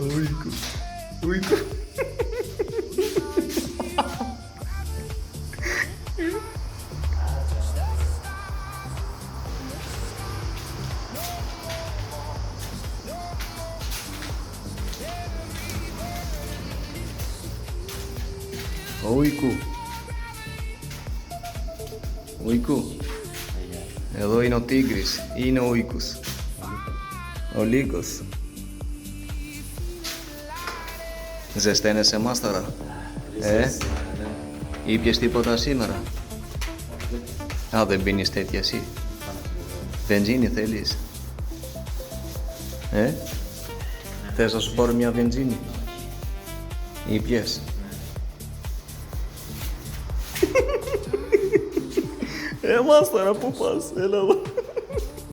Uyku. Uyku. Uyku. Uyku. Εδώ είναι ο Τίγρης ή είναι ο Οίκος? Ο Λύκος. Ζεσταίνεσαι μάσταρα? Ήπιες τίποτα σήμερα? Α, δεν πίνεις τέτοια εσύ? Βενζίνη θέλεις? Θες να σου πάρω μια βενζίνη? Ήπιες? Μάσταρα, πού πας? Έλα εδώ.